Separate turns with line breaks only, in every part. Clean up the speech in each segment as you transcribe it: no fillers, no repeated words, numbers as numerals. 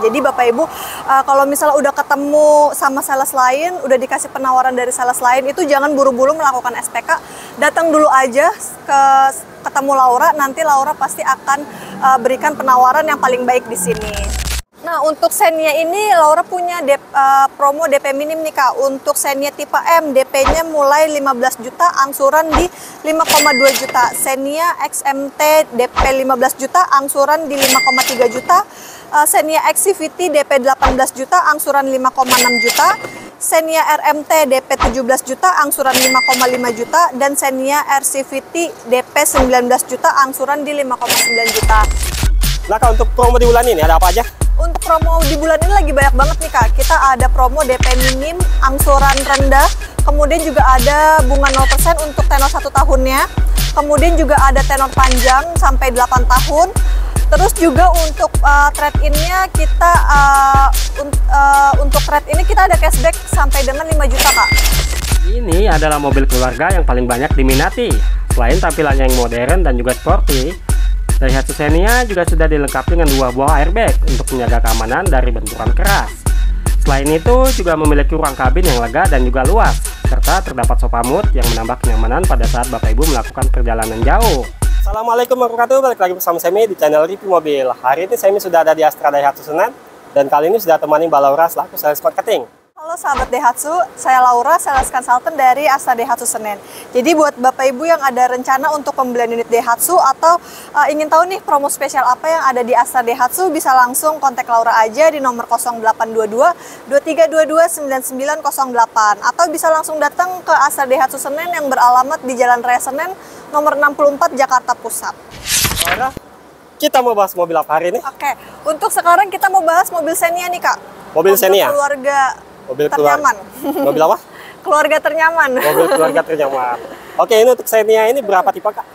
Jadi Bapak Ibu, kalau misalnya udah ketemu sama sales lain, udah dikasih penawaran dari sales lain, itu jangan buru-buru melakukan SPK. Datang dulu aja ketemu Laura, nanti Laura pasti akan berikan penawaran yang paling baik di sini. Nah, untuk Xenia ini Laura punya promo DP minim nih Kak. Untuk Xenia tipe M, DP-nya mulai 15 juta, angsuran di 5,2 juta. Xenia XMT DP 15 juta, angsuran di 5,3 juta. Xenia XCVT DP 18 juta, angsuran 5,6 juta. Xenia RMT DP 17 juta, angsuran 5,5 juta. Dan Xenia RCVT DP 19 juta, angsuran di 5,9 juta.
Nah Kak, untuk promo di bulan ini ada apa aja?
Untuk promo di bulan ini lagi banyak banget nih Kak. Kita ada promo DP minim, angsuran rendah, kemudian juga ada bunga 0% untuk tenor 1 tahunnya, kemudian juga ada tenor panjang sampai 8 tahun. Terus juga untuk trade-in-nya kita untuk trade-in kita ada cashback sampai dengan 5 juta Kak.
Ini adalah mobil keluarga yang paling banyak diminati. Selain tampilannya yang modern dan juga sporty, Daihatsu Xenia juga sudah dilengkapi dengan 2 buah airbag untuk menjaga keamanan dari benturan keras. Selain itu juga memiliki ruang kabin yang lega dan juga luas, serta terdapat sofa mode yang menambah kenyamanan pada saat Bapak Ibu melakukan perjalanan jauh.
Assalamualaikum warahmatullahi wabarakatuh, balik lagi bersama Semi di channel review mobil. Hari ini Semi sudah ada di Astra Daihatsu Senen, dan kali ini sudah temani Mbak Laura selaku sales marketing.
Halo sahabat Daihatsu, saya Laura, sales consultant dari Astra Daihatsu Senen. Jadi buat Bapak Ibu yang ada rencana untuk pembelian unit Daihatsu atau ingin tahu nih promo spesial apa yang ada di Astra Daihatsu, bisa langsung kontak Laura aja di nomor 0822 2322 9908 atau bisa langsung datang ke Astra Daihatsu Senen yang beralamat di Jalan Raya Senen nomor 64 Jakarta Pusat.
Laura, kita mau bahas mobil apa hari ini?
Oke, untuk sekarang kita mau bahas mobil Xenia nih Kak.
Mobil Xenia?
Mobil ternyaman.
Mobil apa?
Keluarga ternyaman.
Mobil keluarga ternyaman. Oke, ini untuk Xenia ini berapa tipe Kak?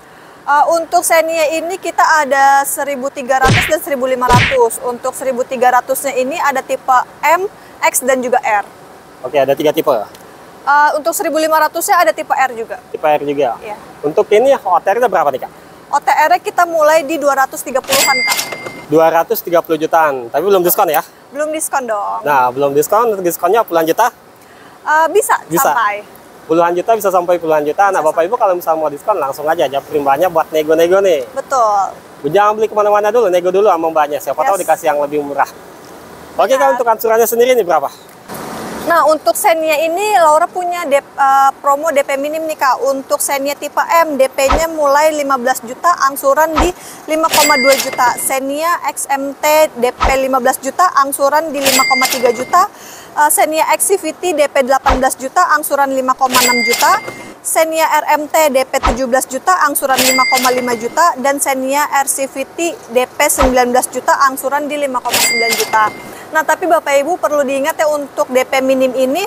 Untuk Xenia ini kita ada 1300 dan 1500. Untuk 1300-nya ini ada tipe M, X, dan juga R.
Oke, ada 3 tipe.
Untuk 1500-nya ada tipe R juga.
Tipe R juga?
Iya.
Untuk ini OTR-nya berapa nih Kak?
OTR-nya kita mulai di 230-an Kak.
230 jutaan, tapi belum diskon ya?
Belum diskon dong.
Nah, belum diskon, untuk diskonnya puluhan juta?
Bisa sampai.
Puluhan juta, bisa sampai puluhan juta. Nah, Bapak Ibu kalau misalnya mau diskon, langsung aja perimbangannya buat nego-nego nih.
Betul.
Jangan beli kemana-mana dulu, nego dulu sama mbaknya. Siapa tahu dikasih yang lebih murah. Oke, Kak, untuk angsurannya sendiri ini berapa?
Nah, untuk Xenia ini Laura punya promo DP minim nih Kak. Untuk Xenia tipe M, DP-nya mulai 15 juta, angsuran di 5,2 juta. Xenia XMT DP 15 juta, angsuran di 5,3 juta. Xenia XCVT DP 18 juta, angsuran 5,6 juta. Xenia RMT DP 17 juta, angsuran 5,5 juta. Dan Xenia RCVT DP 19 juta, angsuran di 5,9 juta. Nah, tapi Bapak Ibu perlu diingat ya, untuk DP minim ini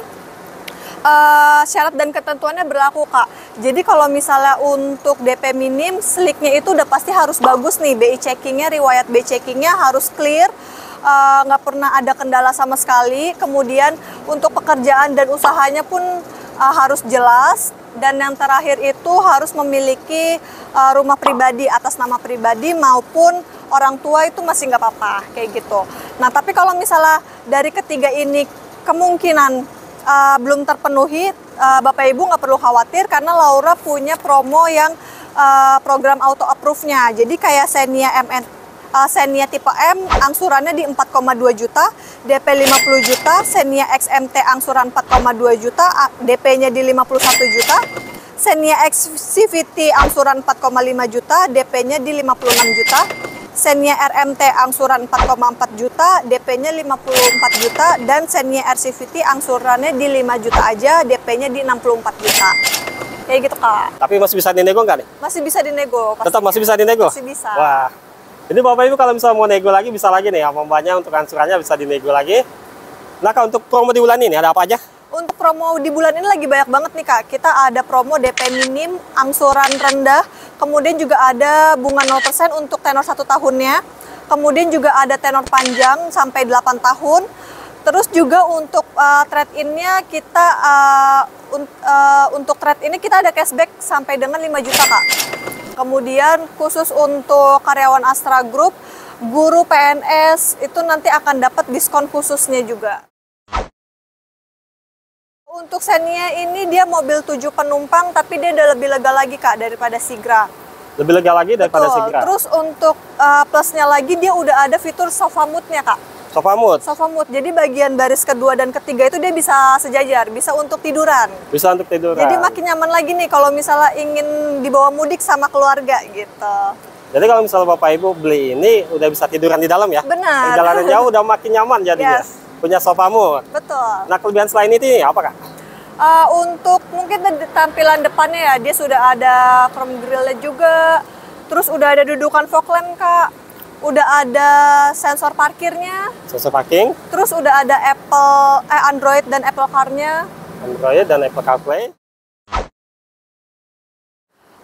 syarat dan ketentuannya berlaku Kak. Jadi kalau misalnya untuk DP minim, sliknya itu udah pasti harus bagus nih, BI checkingnya, riwayat BI checkingnya harus clear, nggak pernah ada kendala sama sekali. Kemudian untuk pekerjaan dan usahanya pun harus jelas. Dan yang terakhir itu harus memiliki rumah pribadi atas nama pribadi maupun orang tua, itu masih nggak apa-apa kayak gitu. Nah, tapi kalau misalnya dari ketiga ini kemungkinan belum terpenuhi, Bapak Ibu nggak perlu khawatir karena Laura punya promo yang program auto approve-nya. Jadi kayak Xenia tipe M angsurannya di 4,2 juta, DP 50 juta, Xenia XMT angsuran 4,2 juta, DP-nya di 51 juta, Xenia XCVT angsuran 4,5 juta, DP-nya di 56 juta, Xenia RMT angsuran 4,4 juta, DP-nya 54 juta, dan Xenia RCVT angsurannya di 5 juta aja, DP-nya di 64 juta. Kayak gitu Kak.
Tapi masih bisa dinego nggak nih?
Masih bisa dinego. Pastinya.
Tetap masih bisa dinego?
Masih bisa.
Wah. Ini Bapak Ibu kalau misalnya mau nego lagi, bisa lagi nih ya, mbaknya untuk angsurannya bisa dinego lagi. Nah Kak, untuk promo di bulan ini ada apa aja?
Untuk promo di bulan ini lagi banyak banget nih Kak. Kita ada promo DP minim, angsuran rendah, kemudian juga ada bunga 0% untuk tenor 1 tahunnya, kemudian juga ada tenor panjang sampai 8 tahun. Terus juga untuk trade-in-nya kita untuk trade ini kita ada cashback sampai dengan 5 juta Kak. Kemudian khusus untuk karyawan Astra Group guru PNS itu nanti akan dapat diskon khususnya juga. Untuk Xenia ini dia mobil 7 penumpang, tapi dia udah lebih lega lagi Kak daripada Sigra.
Lebih lega lagi daripada
Betul.
Sigra.
Terus untuk plusnya lagi dia udah ada fitur sofa mood-nya Kak.
Sofa mood.
Sofa mood, jadi bagian baris kedua dan ketiga itu dia bisa sejajar, bisa untuk tiduran.
Bisa untuk tiduran.
Jadi makin nyaman lagi nih kalau misalnya ingin dibawa mudik sama keluarga gitu.
Jadi kalau misalnya Bapak Ibu beli ini udah bisa tiduran di dalam ya?
Benar.
Perjalanan jauh udah makin nyaman jadinya.
Yes.
Punya sofa mood.
Betul.
Nah, kelebihan selain itu apa Kak?
Untuk mungkin tampilan depannya ya, dia sudah ada chrome grille-nya juga. Terus udah ada dudukan fog lamp Kak. Udah ada sensor parkirnya.
Sensor parking.
Terus udah ada Android dan Apple Car-nya.
Android dan Apple CarPlay.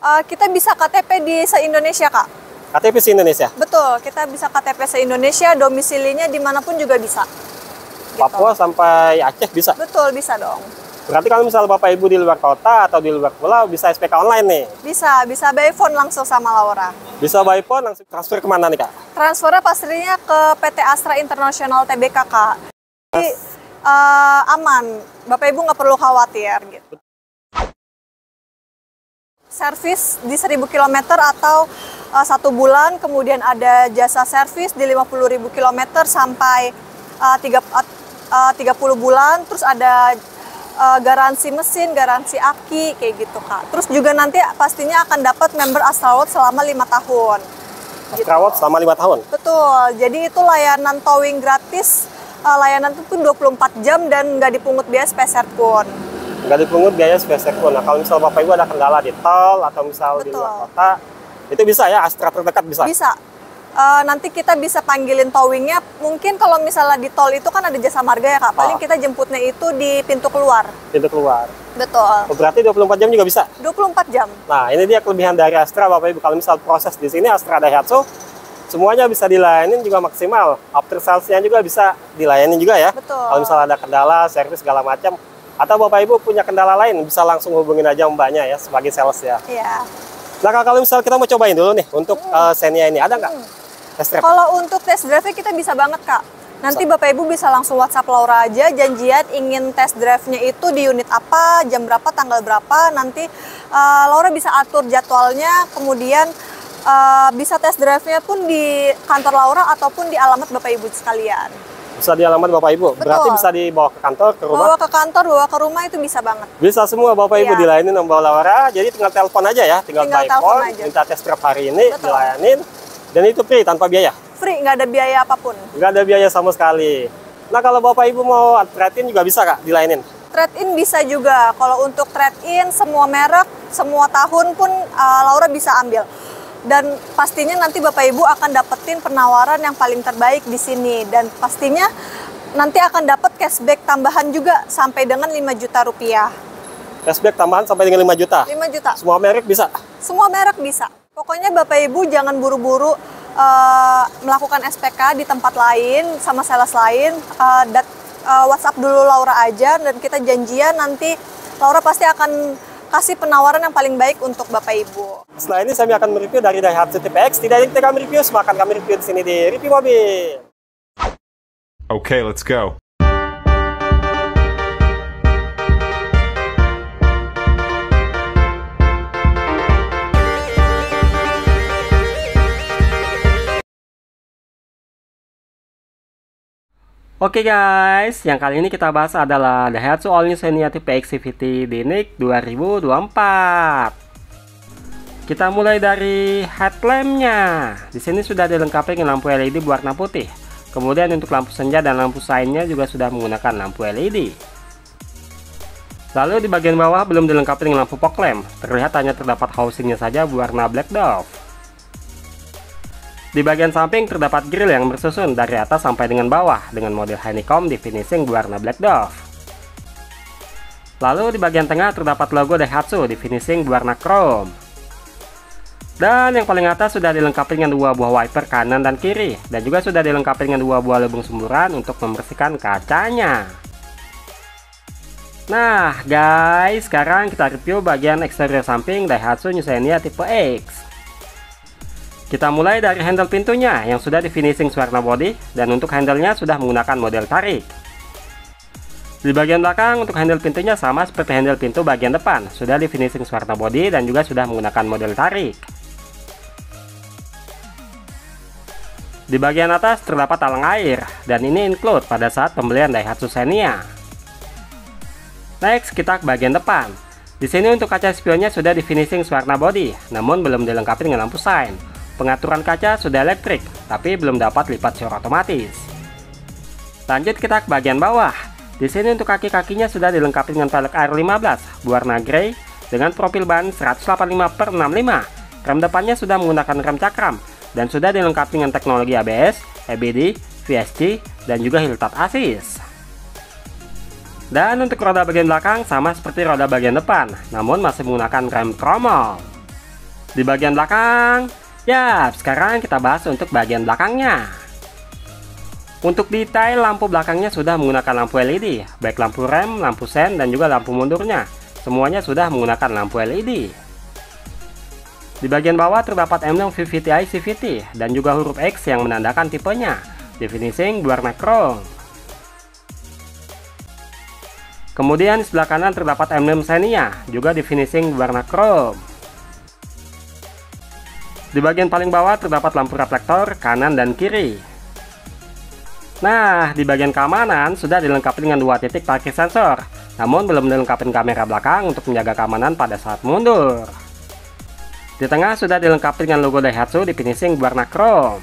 Kita bisa KTP di se-Indonesia Kak.
KTP se Indonesia.
Betul, kita bisa KTP se-Indonesia, domisilinya dimanapun juga bisa. Gitu.
Papua sampai Aceh bisa.
Betul, bisa dong.
Berarti kalau misalnya Bapak Ibu di luar kota atau di luar pulau bisa SPK online nih?
Bisa by phone langsung sama Laura.
Bisa by phone langsung transfer kemana nih Kak?
Transfernya pastinya ke PT Astra International Tbk Kak. Jadi aman, Bapak Ibu nggak perlu khawatir gitu. Servis di 1000 km atau 1 bulan, kemudian ada jasa servis di 50.000 km sampai 30 bulan, terus ada garansi mesin, garansi aki, kayak gitu Kak. Terus juga nanti pastinya akan dapat member Astrawat selama 5 tahun.
Astrawat selama 5 tahun?
Betul, jadi itu layanan towing gratis, layanan itu pun 24 jam dan nggak dipungut biaya spesial pun.
Nggak dipungut biaya spesial pun. Nah, kalau misal Bapak Ibu ada kendala di tol atau misal di luar kota, itu bisa ya, Astra terdekat bisa?
Bisa. Nanti kita bisa panggilin towingnya. Mungkin kalau misalnya di tol itu kan ada jasa marga ya Kak. Paling kita jemputnya itu di pintu keluar.
Pintu keluar.
Betul.
Berarti 24 jam juga bisa?
24 jam.
Nah, ini dia kelebihan dari Astra Bapak Ibu. Kalau misal proses di sini Astra Daihatsu, semuanya bisa dilayani juga maksimal. After sales-nya juga bisa dilayani juga ya.
Betul.
Kalau misalnya ada kendala, servis segala macam. Atau Bapak Ibu punya kendala lain, bisa langsung hubungin aja Mbaknya ya sebagai sales ya.
Iya.
Nah, kalau misal kita mau cobain dulu nih untuk Xenia ini, ada nggak?
Kalau untuk test drive kita bisa banget Kak. Nanti Bapak Ibu bisa langsung WhatsApp Laura aja, janjian ingin test drive-nya itu di unit apa, jam berapa, tanggal berapa. Nanti Laura bisa atur jadwalnya, kemudian bisa test drive-nya pun di kantor Laura ataupun di alamat Bapak Ibu sekalian.
Bisa di alamat Bapak Ibu?
Betul.
Berarti bisa dibawa ke kantor, ke rumah?
Bawa ke kantor, bawa ke rumah itu bisa banget.
Bisa semua Bapak Ibu dilayanin sama Laura, jadi tinggal telepon aja ya, tinggal by phone, minta test drive hari ini, dilayanin. Dan itu free, tanpa biaya?
Free, nggak ada biaya apapun.
Nggak ada biaya sama sekali. Nah, kalau Bapak Ibu mau trade-in juga bisa Kak, dilayanin?
Trade-in bisa juga. Kalau untuk trade-in, semua merek, semua tahun pun Laura bisa ambil. Dan pastinya nanti Bapak Ibu akan dapetin penawaran yang paling terbaik di sini. Dan pastinya nanti akan dapat cashback tambahan juga sampai dengan 5 juta rupiah.
Cashback tambahan sampai dengan 5 juta?
5 juta.
Semua merek bisa? Semua
merek bisa. Pokoknya Bapak Ibu jangan buru-buru melakukan SPK di tempat lain sama sales lain. WhatsApp dulu Laura aja dan kita janjian nanti Laura pasti akan kasih penawaran yang paling baik untuk Bapak Ibu.
Setelah ini saya akan mereview dari Daihatsu TPX. Tidak ada yang kami review, semua akan kami review di sini di Review Mobil.
Okay, let's go.
Oke guys, yang kali ini kita bahas adalah Daihatsu All New Xenia TPX CVT DNIC 2024. Kita mulai dari headlampnya. Di sini sudah dilengkapi dengan lampu LED berwarna putih. Kemudian untuk lampu senja dan lampu lainnya juga sudah menggunakan lampu LED. Lalu di bagian bawah belum dilengkapi dengan lampu fog lamp. Terlihat hanya terdapat housingnya saja berwarna black dove. Di bagian samping terdapat grill yang bersusun dari atas sampai dengan bawah dengan model honeycomb di finishing berwarna black dove. Lalu di bagian tengah terdapat logo Daihatsu di finishing berwarna chrome. Dan yang paling atas sudah dilengkapi dengan 2 buah wiper kanan dan kiri, dan juga sudah dilengkapi dengan 2 buah lubang semburan untuk membersihkan kacanya. Nah guys, sekarang kita review bagian eksterior samping Daihatsu New Xenia tipe X. Kita mulai dari handle pintunya yang sudah di finishing warna body, dan untuk handle-nya sudah menggunakan model tarik. Di bagian belakang untuk handle pintunya sama seperti handle pintu bagian depan, sudah di finishing warna body dan juga sudah menggunakan model tarik. Di bagian atas terdapat talang air, dan ini include pada saat pembelian Daihatsu Xenia. Next, kita ke bagian depan. Di sini untuk kaca spionnya sudah di finishing warna body, namun belum dilengkapi dengan lampu shine. Pengaturan kaca sudah elektrik, tapi belum dapat lipat shore otomatis. Lanjut kita ke bagian bawah. Di sini untuk kaki-kakinya sudah dilengkapi dengan velg air 15 berwarna grey dengan profil ban 185/65. Rem depannya sudah menggunakan rem cakram dan sudah dilengkapi dengan teknologi ABS, EBD, VSC, dan juga hill touch assist. Dan untuk roda bagian belakang sama seperti roda bagian depan, namun masih menggunakan rem tromol. Di bagian belakang, ya, sekarang kita bahas untuk bagian belakangnya. Untuk detail lampu belakangnya sudah menggunakan lampu LED, baik lampu rem, lampu sen, dan juga lampu mundurnya. Semuanya sudah menggunakan lampu LED. Di bagian bawah terdapat emblem VVTi CVT dan juga huruf X yang menandakan tipenya. Di finishing berwarna chrome. Kemudian di sebelah kanan terdapat emblem Xenia, juga di finishing berwarna chrome. Di bagian paling bawah terdapat lampu reflektor kanan dan kiri. Nah, di bagian keamanan sudah dilengkapi dengan 2 titik parkir sensor, namun belum dilengkapi kamera belakang untuk menjaga keamanan pada saat mundur. Di tengah sudah dilengkapi dengan logo Daihatsu di finishing berwarna chrome.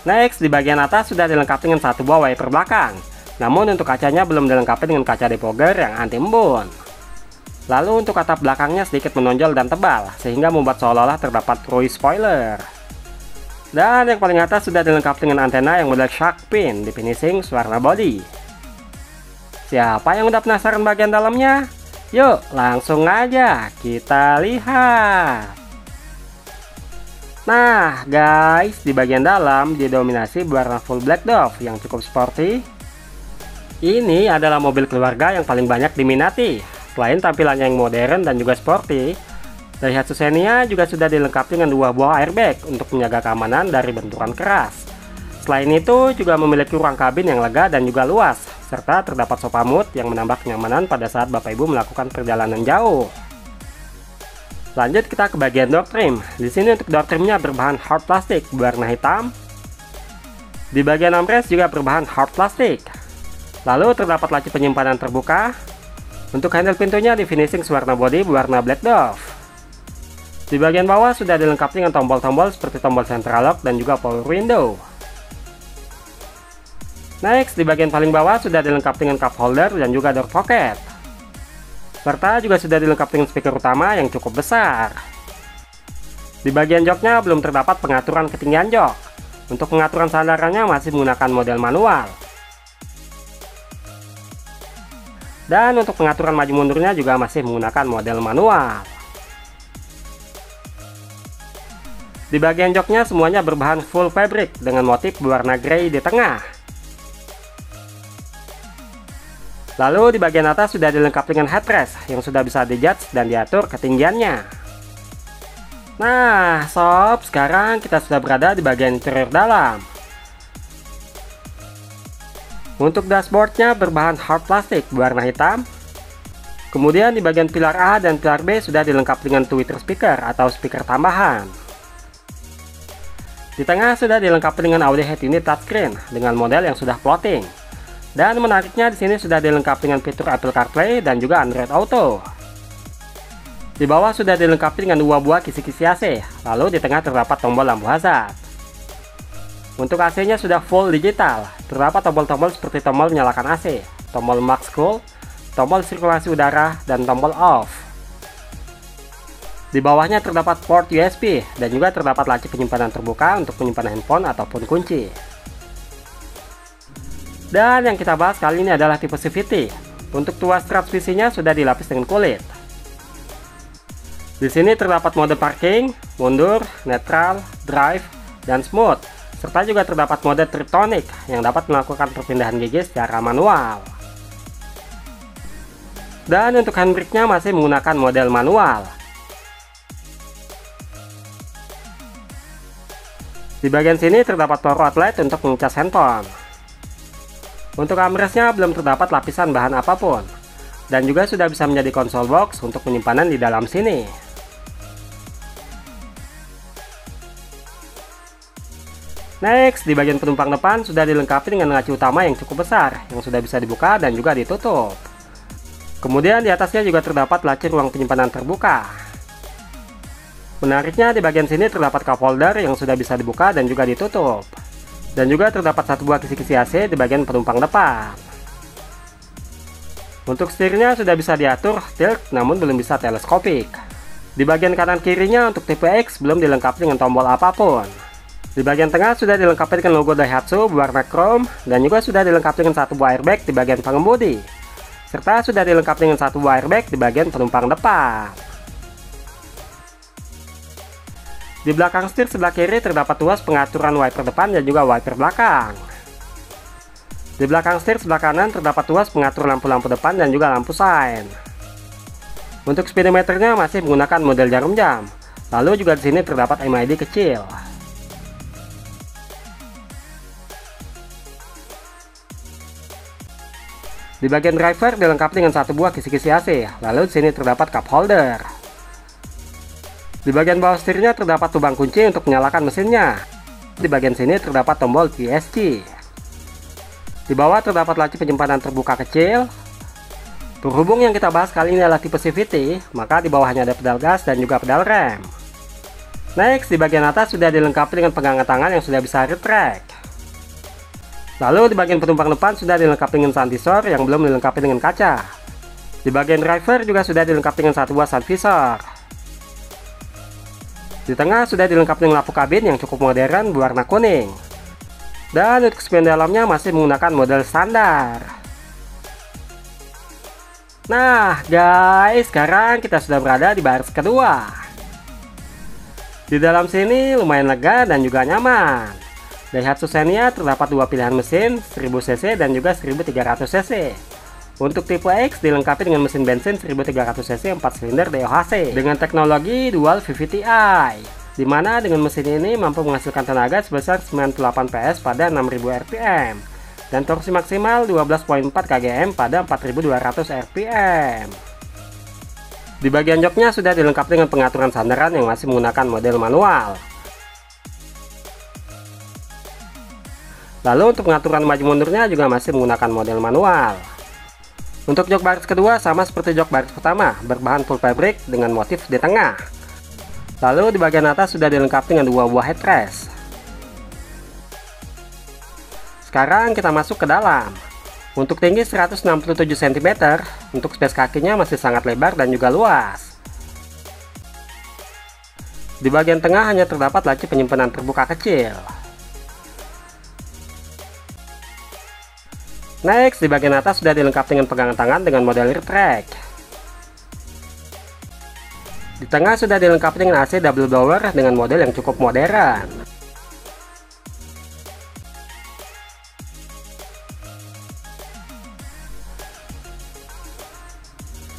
Next, di bagian atas sudah dilengkapi dengan 1 buah wiper belakang, namun untuk kacanya belum dilengkapi dengan kaca depogger yang anti embun. Lalu untuk atap belakangnya sedikit menonjol dan tebal, sehingga membuat seolah-olah terdapat cruise spoiler. Dan yang paling atas sudah dilengkapi dengan antena yang model shark fin di finishing warna body. Siapa yang udah penasaran bagian dalamnya? Yuk langsung aja kita lihat. Nah guys, di bagian dalam didominasi berwarna full black Dove yang cukup sporty. Ini adalah mobil keluarga yang paling banyak diminati. Selain tampilannya yang modern dan juga sporty, Daihatsu Xenia juga sudah dilengkapi dengan 2 buah airbag untuk menjaga keamanan dari benturan keras. Selain itu juga memiliki ruang kabin yang lega dan juga luas, serta terdapat sofa mode yang menambah kenyamanan pada saat Bapak Ibu melakukan perjalanan jauh. Lanjut kita ke bagian door trim. Di sini untuk door trimnya berbahan hard plastik berwarna hitam. Di bagian armrest juga berbahan hard plastik. Lalu terdapat laci penyimpanan terbuka. Untuk handle pintunya di finishing warna body berwarna black Dove. Di bagian bawah sudah dilengkapi dengan tombol-tombol seperti tombol central lock dan juga power window. Next, di bagian paling bawah sudah dilengkapi dengan cup holder dan juga door pocket. Serta juga sudah dilengkapi dengan speaker utama yang cukup besar. Di bagian joknya belum terdapat pengaturan ketinggian jok. Untuk pengaturan sandarannya masih menggunakan model manual. Dan untuk pengaturan maju mundurnya juga masih menggunakan model manual. Di bagian joknya semuanya berbahan full fabric dengan motif berwarna grey di tengah. Lalu di bagian atas sudah dilengkapi dengan headrest yang sudah bisa di-adjust dan diatur ketinggiannya. Nah sob, sekarang kita sudah berada di bagian interior dalam. Untuk dashboardnya berbahan hard plastik berwarna hitam. Kemudian di bagian pilar A dan pilar B sudah dilengkapi dengan tweeter speaker atau speaker tambahan. Di tengah sudah dilengkapi dengan audio head unit touchscreen dengan model yang sudah floating. Dan menariknya di sini sudah dilengkapi dengan fitur Apple CarPlay dan juga Android Auto. Di bawah sudah dilengkapi dengan 2 buah kisi-kisi AC. Lalu di tengah terdapat tombol lampu hazard. Untuk AC-nya sudah full digital. Terdapat tombol-tombol seperti tombol menyalakan AC, tombol max cool, tombol sirkulasi udara, dan tombol off. Di bawahnya terdapat port USB dan juga terdapat laci penyimpanan terbuka untuk penyimpanan handphone ataupun kunci. Dan yang kita bahas kali ini adalah tipe CVT. Untuk tuas transmisinya sudah dilapis dengan kulit. Di sini terdapat mode parking, mundur, netral, drive, dan smooth. Serta juga terdapat mode Triptonic yang dapat melakukan perpindahan gigi secara manual. Dan untuk handbrake-nya masih menggunakan model manual. Di bagian sini terdapat power outlet untuk mengecas handphone. Untuk armrestnya belum terdapat lapisan bahan apapun, dan juga sudah bisa menjadi konsol box untuk penyimpanan di dalam sini. Next, di bagian penumpang depan sudah dilengkapi dengan laci utama yang cukup besar, yang sudah bisa dibuka dan juga ditutup. Kemudian di atasnya juga terdapat laci ruang penyimpanan terbuka. Menariknya di bagian sini terdapat cup holder yang sudah bisa dibuka dan juga ditutup. Dan juga terdapat satu buah kisi-kisi AC di bagian penumpang depan. Untuk setirnya sudah bisa diatur tilt namun belum bisa teleskopik. Di bagian kanan kirinya untuk tipe X belum dilengkapi dengan tombol apapun. Di bagian tengah sudah dilengkapi dengan logo Daihatsu berwarna chrome dan juga sudah dilengkapi dengan satu buah airbag di bagian pengemudi. Serta sudah dilengkapi dengan satu buah airbag di bagian penumpang depan. Di belakang setir sebelah kiri terdapat tuas pengaturan wiper depan dan juga wiper belakang. Di belakang setir sebelah kanan terdapat tuas pengatur lampu-lampu depan dan juga lampu sein. Untuk speedometernya masih menggunakan model jarum jam. Lalu juga di sini terdapat MID kecil. Di bagian driver dilengkapi dengan satu buah kisi-kisi AC. Lalu di sini terdapat cup holder. Di bagian bawah setirnya terdapat lubang kunci untuk menyalakan mesinnya. Di bagian sini terdapat tombol PSG. Di bawah terdapat laci penyimpanan terbuka kecil. Berhubung yang kita bahas kali ini adalah tipe CVT, maka di bawahnya ada pedal gas dan juga pedal rem. Next, di bagian atas sudah dilengkapi dengan pegangan tangan yang sudah bisa retract. Lalu di bagian penumpang depan sudah dilengkapi dengan sun visor yang belum dilengkapi dengan kaca. Di bagian driver juga sudah dilengkapi dengan satu buah sun visor. Di tengah sudah dilengkapi dengan lampu kabin yang cukup modern berwarna kuning. Dan untuk spion dalamnya masih menggunakan model standar. Nah guys, sekarang kita sudah berada di baris kedua. Di dalam sini lumayan lega dan juga nyaman. Daihatsu Xenia terdapat dua pilihan mesin, 1000cc dan juga 1300cc. Untuk tipe X dilengkapi dengan mesin bensin 1300cc 4 silinder DOHC dengan teknologi dual VVT-i, di mana dengan mesin ini mampu menghasilkan tenaga sebesar 98 PS pada 6000 rpm dan torsi maksimal 12,4 kgm pada 4200 rpm. Di bagian joknya sudah dilengkapi dengan pengaturan sandaran yang masih menggunakan model manual. Lalu untuk pengaturan maju mundurnya juga masih menggunakan model manual. Untuk jok baris kedua sama seperti jok baris pertama, berbahan full fabric dengan motif di tengah. Lalu di bagian atas sudah dilengkapi dengan dua buah headrest. Sekarang kita masuk ke dalam. Untuk tinggi 167 cm, untuk space kakinya masih sangat lebar dan juga luas. Di bagian tengah hanya terdapat laci penyimpanan terbuka kecil. Next, di bagian atas sudah dilengkapi dengan pegangan tangan dengan model retract. Di tengah sudah dilengkapi dengan AC double blower dengan model yang cukup modern.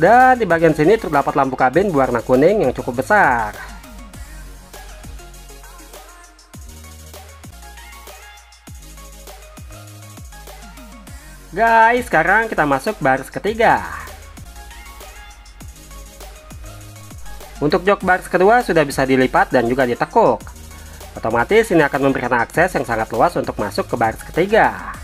Dan di bagian sini terdapat lampu kabin berwarna kuning yang cukup besar. Guys, sekarang kita masuk baris ketiga. Untuk jok baris kedua sudah bisa dilipat dan juga ditekuk. Otomatis ini akan memberikan akses yang sangat luas untuk masuk ke baris ketiga.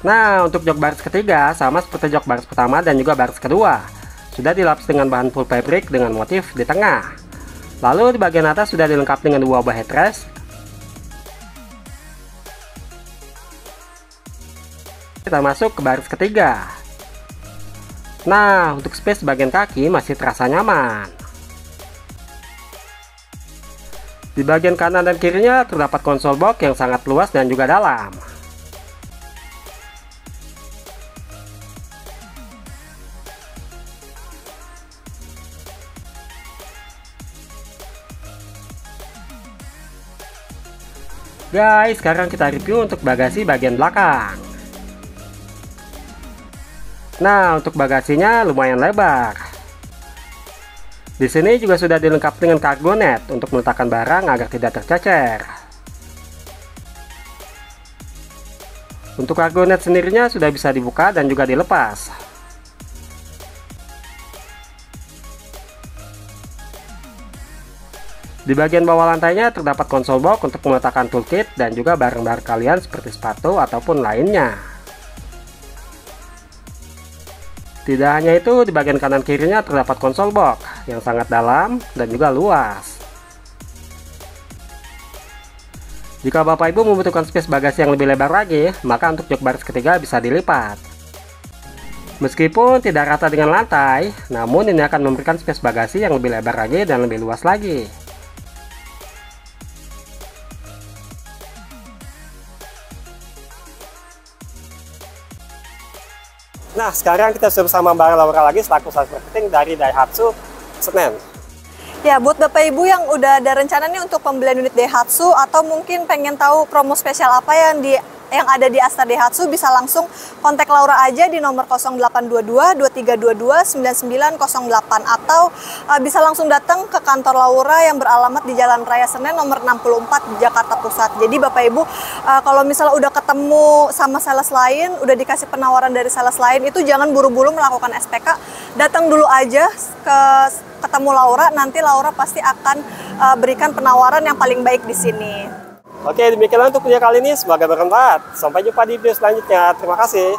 Nah, untuk jok baris ketiga sama seperti jok baris pertama dan juga baris kedua. Sudah dilapis dengan bahan full fabric dengan motif di tengah. Lalu di bagian atas sudah dilengkapi dengan dua buah headrest. Kita masuk ke baris ketiga. Nah, untuk space bagian kaki masih terasa nyaman. Di bagian kanan dan kirinya terdapat konsol box yang sangat luas dan juga dalam. Guys, sekarang kita review untuk bagasi bagian belakang. Nah, untuk bagasinya lumayan lebar. Di sini juga sudah dilengkapi dengan cargo net untuk meletakkan barang agar tidak tercecer. Untuk cargo net sendirinya sudah bisa dibuka dan juga dilepas. Di bagian bawah lantainya terdapat konsol box untuk meletakkan toolkit dan juga barang-barang kalian seperti sepatu ataupun lainnya. Tidak hanya itu, di bagian kanan kirinya terdapat konsol box yang sangat dalam dan juga luas. Jika Bapak Ibu membutuhkan space bagasi yang lebih lebar lagi, maka untuk jok baris ketiga bisa dilipat. Meskipun tidak rata dengan lantai, namun ini akan memberikan space bagasi yang lebih lebar lagi dan lebih luas lagi.
Nah, sekarang kita sudah bersama Mbak Laura lagi selaku sales marketing dari Daihatsu Senen.
Ya, buat Bapak Ibu yang udah ada rencana nih untuk pembelian unit Daihatsu atau mungkin pengen tahu promo spesial apa yang ada di Astra Daihatsu, bisa langsung kontak Laura aja di nomor 0822 2322 9908 atau bisa langsung datang ke kantor Laura yang beralamat di Jalan Raya Senen nomor 64 di Jakarta Pusat. Jadi Bapak Ibu kalau misalnya udah ketemu sama sales lain, udah dikasih penawaran dari sales lain, itu jangan buru-buru melakukan SPK, datang dulu aja ketemu Laura, nanti Laura pasti akan berikan penawaran yang paling baik di sini.
Oke, demikianlah untuk video kali ini. Semoga bermanfaat. Sampai jumpa di video selanjutnya. Terima kasih.